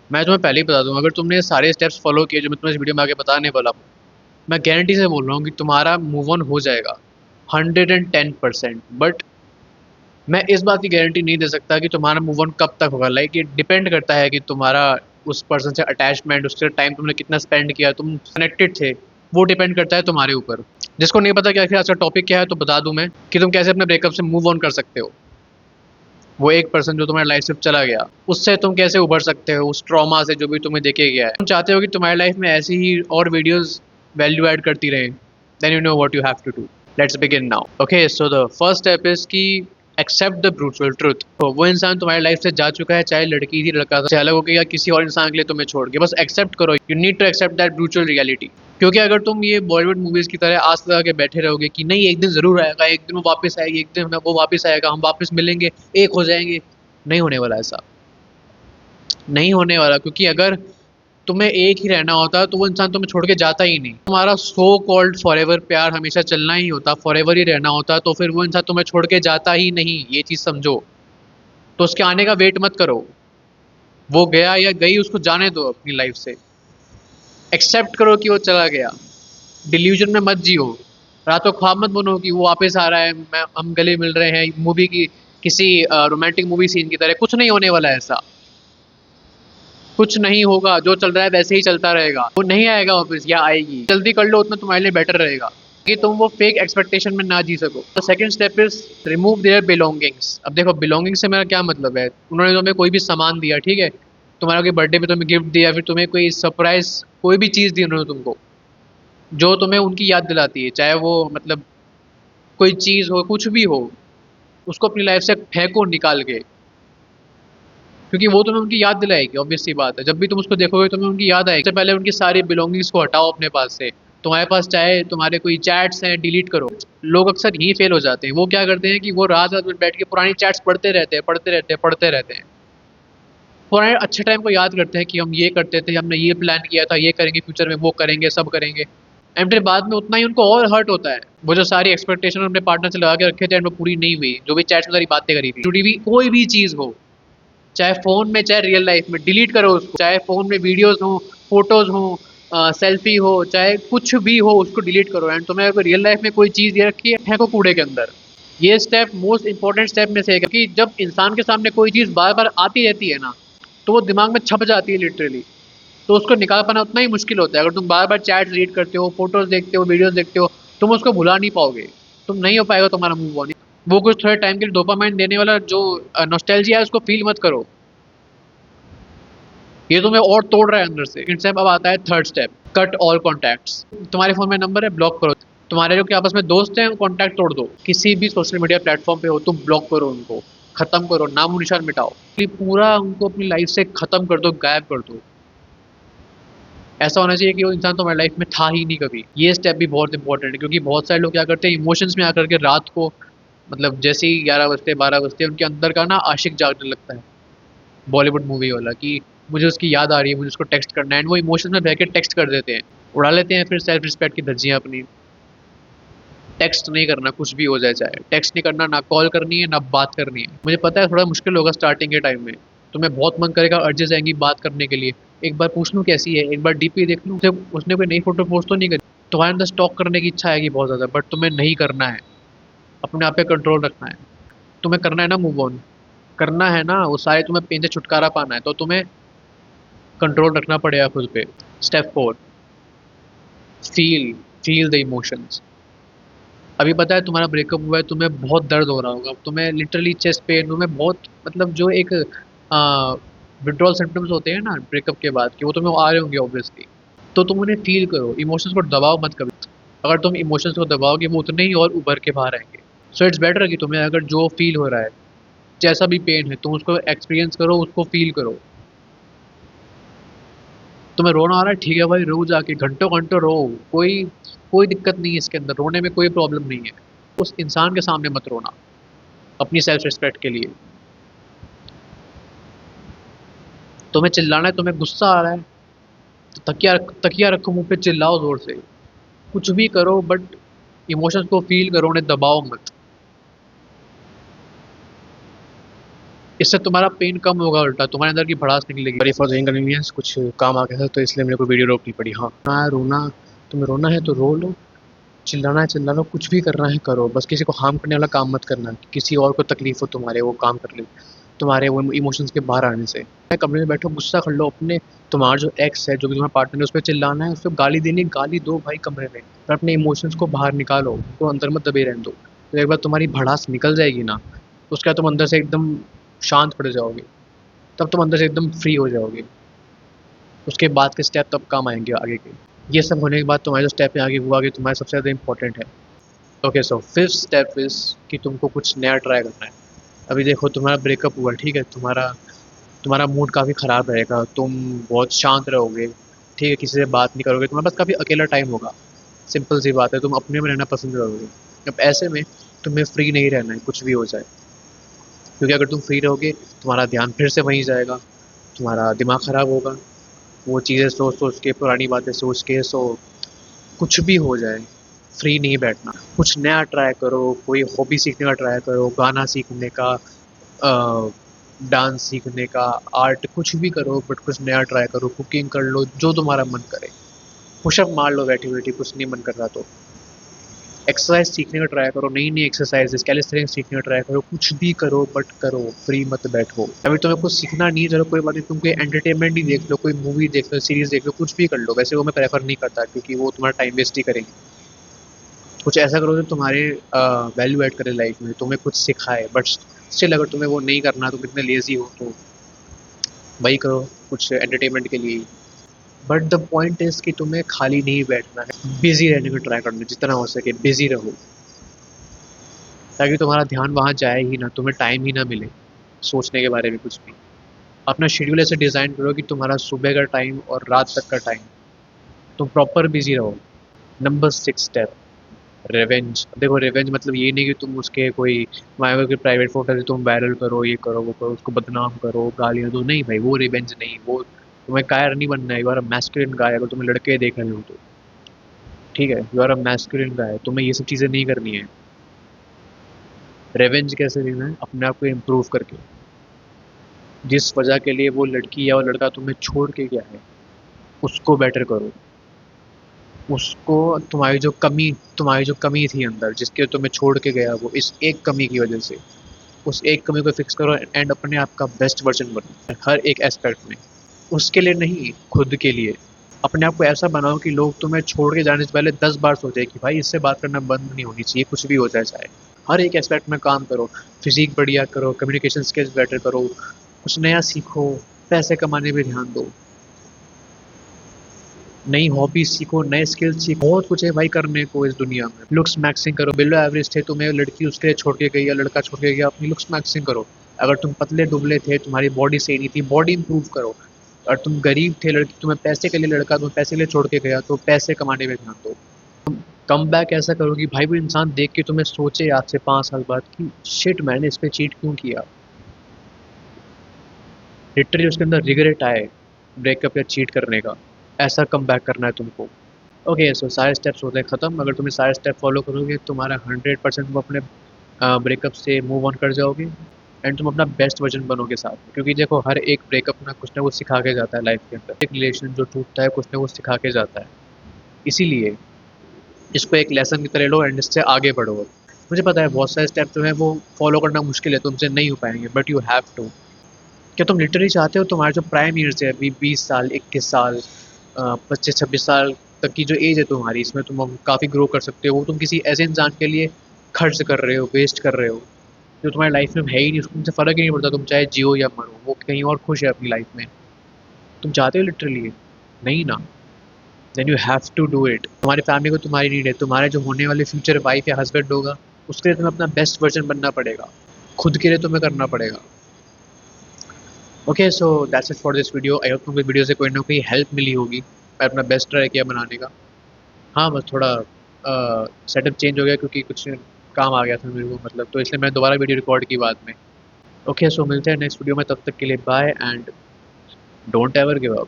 मैं तुम्हें पहले ही बता दूं, अगर तुमने ये सारे स्टेप्स फॉलो किए जो मैं तुम्हें इस वीडियो में आगे बताने वाला हूँ, मैं गारंटी से बोल रहा हूँ कि तुम्हारा मूव ऑन हो जाएगा 110%। बट मैं इस बात की गारंटी नहीं दे सकता कि तुम्हारा मूव ऑन कब तक होगा। लाइक ये डिपेंड करता है कि तुम्हारा उस पर्सन से अटैचमेंट, उसके टाइम तुमने कितना स्पेंड किया, तुम कनेक्टेड थे, वो डिपेंड करता है तुम्हारे ऊपर। जिसको नहीं पता कि आखिर आज का टॉपिक क्या है, तो बता दूं मैं कि तुम कैसे अपने ब्रेकअप से मूव ऑन कर सकते हो। वो एक पर्सन जो तुम्हारी लाइफ से चला गया, उससे तुम कैसे उभर सकते हो, उस ट्रॉमा से जो भी तुम्हें देखे गया है। तुम चाहते हो कि तुम्हारी लाइफ में ऐसी ही और वीडियोस वैल्यू ऐड करती रहे, then you know what you have to do. Let's begin now. Okay, so the first step is कि एक्सेप्ट द ब्रूटल ट्रुथ। तो वो इंसान तुम्हारी लाइफ से जा चुका है, चाहे लड़की थी लड़का था, चाहे अलग हो गया, या किसी और इंसान के लिए तुम्हें छोड़ के, बस एक्सेप्ट करो। You need to accept that brutal reality. क्योंकि अगर तुम ये बॉलीवुड मूवीज की तरह आस लगा के बैठे रहोगे कि नहीं एक दिन जरूर आएगा, एक दिन वो वापस आएगी, एक दिन वो वापस आएगा, हम वापस मिलेंगे, एक हो जाएंगे, नहीं होने वाला ऐसा। नहीं होने वाला, क्योंकि अगर तुम्हें एक ही रहना होता तो वो इंसान तुम्हें छोड़ के जाता ही नहीं। तुम्हारा सो कॉल्ड फॉरएवर प्यार हमेशा चलना ही होता, फॉरएवर ही रहना होता, तो फिर वो इंसान तुम्हें छोड़ के जाता ही नहीं, ये चीज समझो। तो उसके आने का वेट मत करो। वो गया या गई, उसको जाने दो अपनी लाइफ से। एक्सेप्ट करो कि वो चला गया। डिल्यूजन में मत जियो। रातों ख्वाब मत बनो कि वो वापस आ रहा है, मैं हम गले मिल रहे हैं मूवी की, किसी रोमांटिक मूवी सीन की तरह। कुछ नहीं होने वाला है ऐसा। कुछ नहीं होगा, जो चल रहा है वैसे ही चलता रहेगा। वो नहीं आएगा वापस, या आएगी, जल्दी कर लो, उतना तुम्हारे लिए बेटर रहेगा कि तुम वो फेक एक्सपेक्टेशन में ना जी सको। The second step is remove their belongings. अब देखो, बिलोंगिंग से मेरा क्या मतलब है। उन्होंने तुम्हें कोई भी सामान दिया, ठीक है, तुम्हारा कोई बर्थडे पे तुम्हें गिफ्ट दिया, फिर तुम्हें कोई सरप्राइज, कोई भी चीज़ दी उन्होंने तुमको, जो तुम्हें उनकी याद दिलाती है, चाहे वो मतलब कोई चीज़ हो, कुछ भी हो, उसको अपनी लाइफ से फेंको निकाल के। क्योंकि वो तुम्हें उनकी याद दिलाएगी, ऑब्वियस सी बात है। जब भी तुम उसको देखोगे तुम्हें उनकी याद आएगी। सबसे पहले उनकी सारी बिलोंगिंग्स को हटाओ अपने पास से। तुम्हारे पास चाहे तुम्हारे कोई चैट्स हैं, डिलीट करो। लोग अक्सर यही फेल हो जाते हैं। वो क्या करते हैं कि वो रात रात में बैठ के पुरानी चैट्स पढ़ते रहते हैं, पढ़ते रहते हैं, पढ़ते रहते हैं। पुराने अच्छे टाइम को याद करते हैं कि हम ये करते थे, हमने ये प्लान किया था, ये करेंगे फ्यूचर में, वो करेंगे, सब करेंगे। एंड फिर बाद में उतना ही उनको और हर्ट होता है। वो जो सारी एक्सपेक्टेशन अपने पार्टनर से लगा के रखे थे एंड वो पूरी नहीं हुई, जो भी चैट्स में सारी बातें करी थी, जुड़ी हुई कोई भी चीज़ हो, चाहे फ़ोन में चाहे रियल लाइफ में, डिलीट करो उसको। चाहे फ़ोन में वीडियोज़ हो, फ़ोटोज़ हो, सेल्फी हो, चाहे कुछ भी हो, उसको डिलीट करो। एंड तुम्हें अगर रियल लाइफ में कोई चीज़ ये रखी है, फेंको कूड़े के अंदर। ये स्टेप मोस्ट इंपॉर्टेंट स्टेप में से एक है कि जब इंसान के सामने कोई चीज़ बार बार आती रहती है ना, तो वो दिमाग में छप जाती है लिटरली। तो उसको निकाल पाना उतना ही मुश्किल होता है। अगर तुम बार बार चैट रीड करते हो, फोटोज़ देखते हो, वीडियोज़ देखते हो, तुम उसको भुला नहीं पाओगे। तुम नहीं हो पाएगा तुम्हारा मूव ऑन। वो कुछ थोड़े टाइम के लिए डोपामाइन देने वाला जो नॉस्टैल्जिया है, उसको फील मत करो। ये तुम्हें और तोड़ रहा है अंदर से। स्टेप अब आता है third step, cut all contacts. तुम्हारे फोन में नंबर है, ब्लॉक करो। तुम्हारे जो कि आपस में दोस्त हैं, कॉन्टैक्ट तोड़ दो। किसी भी सोशल मीडिया प्लेटफॉर्म पे हो, तुम ब्लॉक करो उनको, खत्म करो, नाम निशान मिटाओ। पूरा उनको अपनी लाइफ से खत्म कर दो, गायब कर दो। ऐसा होना चाहिए कि वो इंसान तुम्हारी लाइफ में था ही नहीं कभी। ये स्टेप भी बहुत इंपॉर्टेंट है, क्योंकि बहुत सारे लोग क्या करते हैं, इमोशंस में आकर के रात को, मतलब जैसे ही 11 बजते 12 बजते, उनके अंदर का ना आशिक जागने लगता है, बॉलीवुड मूवी वाला, कि मुझे उसकी याद आ रही है, मुझे उसको टेक्स्ट करना है। एंड वो इमोशन में बह के टेक्स्ट कर देते हैं, उड़ा लेते हैं फिर सेल्फ रिस्पेक्ट की धज्जियां अपनी। टेक्स्ट नहीं करना, कुछ भी हो जाए, चाहे टेक्स्ट नहीं करना, ना कॉल करनी है, ना बात करनी है। मुझे पता है थोड़ा मुश्किल होगा स्टार्टिंग के टाइम में, तुम्हें बहुत मन करेगा, अर्जेस आएंगी बात करने के लिए, एक बार पूछ लूँ कैसी है, एक बार डीपी देख लूँ उसने कोई नई फोटो पोस्ट तो नहीं करी। तुम्हारे अंदर स्टॉक करने की इच्छा आएगी बहुत ज़्यादा, बट तुम्हें नहीं करना है। अपने आप पे कंट्रोल रखना है। तुम्हें करना है ना मूव ऑन, करना है ना, वो सारे तुम्हें पेन से छुटकारा पाना है, तो तुम्हें कंट्रोल रखना पड़ेगा खुद पे। Step four, feel feel the emotions. अभी पता है तुम्हारा ब्रेकअप हुआ है, तुम्हें बहुत दर्द हो रहा होगा, तुम्हें लिटरली चेस्ट पेन, तुम्हें बहुत, मतलब जो एक विड्रॉल सिम्टम्स होते हैं ना ब्रेकअप के बाद, कि वो तुम्हें आ रहे होंगे ऑब्वियसली। तो तुम उन्हें फील करो, इमोशंस को दबाओ मत कभी। अगर तुम इमोशंस को दबाओगे, वो उतने ही और उभर के बाहर आएंगे। सो इट्स बेटर कि तुम्हें अगर जो फील हो रहा है, जैसा भी पेन है, तुम उसको एक्सपीरियंस करो, उसको फील करो। तुम्हें रोना आ रहा है, ठीक है भाई, रो, जाके घंटों घंटों रो। कोई कोई दिक्कत नहीं है इसके अंदर, रोने में कोई प्रॉब्लम नहीं है। उस इंसान के सामने मत रोना, अपनी सेल्फ रिस्पेक्ट के लिए। तुम्हें चिल्लाना है, तुम्हें गुस्सा आ रहा है, तो तकिया तकिया रखो मुंह पे, चिल्लाओ जोर से, कुछ भी करो, बट इमोशंस को फील करो, उन्हें दबाओ मत। इससे तुम्हारा पेन कम होगा, उल्टा तुम्हारे अंदर की भड़ास निकलेगी। सॉरी फॉर द इनकन्वीनियंस, कुछ काम आ गया था तो इसलिए मेरे को वीडियो रोकनी पड़ी। हाँ, रोना, तुम्हें रोना है तो रो लो, चिल्लाना है चिल्ला लो, कुछ भी करना है करो, बस किसी को हार्म करने वाला काम मत करना, किसी और को तकलीफ हो तुम्हारे वो काम कर ले, तुम्हारे वो इमोशंस के बाहर आने से। कमरे में बैठो, गुस्सा कर लो अपने, तुम्हारा जो एक्स है, जो भी तुम्हारा पार्टनर है, उस पर चिल्लाना है, उसको गाली देनी, गाली दो भाई कमरे में, पर अपने इमोशंस को बाहर निकालो, तो अंदर मत दबे रहने दो। तो एक बार तुम्हारी भड़ास निकल जाएगी ना, उसके बाद तुम अंदर से एकदम शांत पड़ जाओगे, तब तुम अंदर से एकदम फ्री हो जाओगे। उसके बाद के स्टेप तब काम आएंगे आगे के। ये सब होने के बाद तुम्हारे जो स्टेप है आगे, वो आगे तुम्हारे सबसे ज़्यादा इंपॉर्टेंट है। Okay, so fifth step is कि तुमको कुछ नया ट्राई करना है। अभी देखो तुम्हारा ब्रेकअप हुआ, ठीक है, तुम्हारा तुम्हारा मूड काफ़ी ख़राब रहेगा, तुम बहुत शांत रहोगे, ठीक है, किसी से बात नहीं करोगे, तुम्हारे पास काफ़ी अकेला टाइम होगा, सिंपल सी बात है, तुम अपने में रहना पसंद करोगे। अब ऐसे में तुम्हें फ्री नहीं रहना है, कुछ भी हो जाए, क्योंकि अगर तुम फ्री रहोगे तुम्हारा ध्यान फिर से वहीं जाएगा, तुम्हारा दिमाग ख़राब होगा, वो चीज़ें सोच सोच के, पुरानी बातें सोच के। सो कुछ भी हो जाए, फ्री नहीं बैठना, कुछ नया ट्राई करो, कोई हॉबी सीखने का ट्राई करो, गाना सीखने का, डांस सीखने का, आर्ट, कुछ भी करो, बट कुछ नया ट्राई करो, कुकिंग कर लो, जो तुम्हारा मन करे, पुशअप मार लो बैठी बैठी, कुछ नहीं मन कर रहा तो एक्सरसाइज सीखने का ट्राई करो, नई नई एक्सरसाइजेस, कैलिस्थेनिक्स सीखने का ट्राई करो, कुछ भी करो बट करो, फ्री मत बैठो। अभी तुम्हें कुछ सीखना नहीं, चलो कोई बात नहीं, तुम कोई एंटरटेनमेंट ही देख लो, कोई मूवी देख लो, सीरीज देख लो, कुछ भी कर लो, वैसे वो मैं प्रेफर नहीं करता क्योंकि वो तुम्हारा टाइम वेस्ट ही करेंगे। कुछ ऐसा करो जो तुम्हारे वैल्यू ऐड करे लाइफ में, तुम्हें कुछ सिखाए, बट स्टिल अगर तुम्हें वो नहीं करना, तुम इतने लेजी हो तो वही करो, कुछ एंटरटेनमेंट के लिए। बट द पॉइंट इज कि तुम्हें खाली नहीं बैठना है, बिजी रहने का ट्राई करना, जितना हो सके बिजी रहो, ताकि तुम्हारा ध्यान वहाँ जाए ही ना, तुम्हें टाइम ही ना मिले सोचने के बारे में कुछ भी। अपना शेड्यूल ऐसे डिज़ाइन करो कि तुम्हारा सुबह का टाइम और रात तक का टाइम तुम प्रॉपर बिजी रहो। Number 6 step, revenge. देखो रिवेंज मतलब ये नहीं कि तुम उसके कोई तुम्हारे कोई प्राइवेट फोटो से तुम वायरल करो, ये करो वो करो, उसको बदनाम करो, गालियाँ दो, नहीं भाई, वो रिवेंज नहीं, वो तुम्हें कायर नहीं बनना है, यू आर अ मैस्कुलिन गाय, अगर तुम्हें लड़के देख रहे हो तो, ठीक है, यू आर अ मैस्कुलिन गाय, तुम्हें ये सब चीज़ें नहीं करनी है। रिवेंज कैसे लेना है? अपने आप को इम्प्रूव करके, जिस वजह के लिए वो लड़की या वो लड़का तुम्हें छोड़ के गया है, उसको बेटर करो, उसको, तुम्हारी जो कमी थी अंदर, जिसके तुम्हें छोड़ के गया, वो इस एक कमी की वजह से, उस एक कमी को फिक्स करो एंड अपने आप का बेस्ट वर्जन बनो हर एक एस्पेक्ट में। उसके लिए नहीं, खुद के लिए। अपने आप को ऐसा बनाओ कि लोग तुम्हें छोड़ के जाने से पहले 10 बार सोचे कि भाई इससे बात करना बंद नहीं होनी चाहिए, कुछ भी हो जाए चाहे। हर एक एस्पेक्ट में काम करो, फिजिक बढ़िया करो, कम्युनिकेशन स्किल्स बेटर करो, कुछ नया सीखो, पैसे कमाने पे ध्यान दो, नई हॉबी सीखो, नए स्किल्स सीखो, बहुत कुछ है भाई करने को इस दुनिया में। लुक्स मैक्सिंग करो, बिलो एवरेज थे तुम्हें लड़की उसके लिए छोड़ के गई या लड़का छोड़ के गया, अपनी लुक्स मैक्सिंग करो। अगर तुम पतले दुबले थे, तुम्हारी बॉडी सही नहीं थी, बॉडी इंप्रूव करो। और तुम गरीब थे, लड़की तुम्हें पैसे के लिए, लड़का तुम्हें पैसे के लिए छोड़ के गया, तो पैसे कमाने में ध्यान दो। कम बैक ऐसा करो कि भाई वो इंसान देख के तुम्हें सोचे आज से 5 साल बाद कि शिट, मैंने इस पे चीट क्यों किया, लिटरली उसके अंदर रिग्रेट आए ब्रेकअप या चीट करने का। ऐसा कम बैक करना है तुमको। ओके, सो सारे स्टेप्स होते हैं ख़त्म। अगर तुम ये सारे स्टेप फॉलो करोगे, तुम्हारा 100% तुम अपने ब्रेकअप से मूव ऑन कर जाओगे एंड तुम अपना बेस्ट वर्जन बनोगे साथ में। क्योंकि देखो हर एक ब्रेकअप ना कुछ सिखा के जाता है लाइफ के अंदर, एक रिलेशन जो टूटता है कुछ ना कुछ सिखा के जाता है, इसीलिए इसको एक लेसन की तरह लो एंड इससे आगे बढ़ो। मुझे पता है बहुत सारे स्टेप जो है वो फॉलो करना मुश्किल है, तुमसे नहीं हो पाएंगे, बट यू हैव टू। क्या तुम लिटरली चाहते हो तुम्हारे जो प्राइम ईयर्स है, अभी 20 साल, 21 साल, 25-26 साल तक की जो एज है तुम्हारी, इसमें तुम काफ़ी ग्रो कर सकते हो, वो तुम किसी ऐसे इंसान के लिए खर्च कर रहे हो, वेस्ट कर रहे हो, जो तुम्हारी लाइफ में है ही नहीं, उसको तुमसे फ़र्क ही नहीं पड़ता, तुम चाहे जियो या मरो, वो कहीं और खुश है अपनी लाइफ में। तुम चाहते हो लिटरली? नहीं ना, then you have to do it. तुम्हारी फैमिली को तुम्हारी नीड है, तुम्हारे जो होने वाले फ्यूचर वाइफ या हस्बैंड होगा, उसके लिए तुम्हें अपना बेस्ट वर्जन बनना पड़ेगा, खुद के लिए तुम्हें करना पड़ेगा। Okay, so that's it for this video. I hope तुमको वीडियो से कोई ना कोई हेल्प मिली होगी। मैं अपना बेस्ट ट्राई किया बनाने का। हाँ, बस थोड़ा सेटअप चेंज हो गया क्योंकि कुछ काम आ गया था मेरे को, मतलब, तो इसलिए मैं दोबारा वीडियो रिकॉर्ड की बाद में। ओके, सो मिलते हैं नेक्स्ट वीडियो में, तब तक के लिए bye and don't ever give up.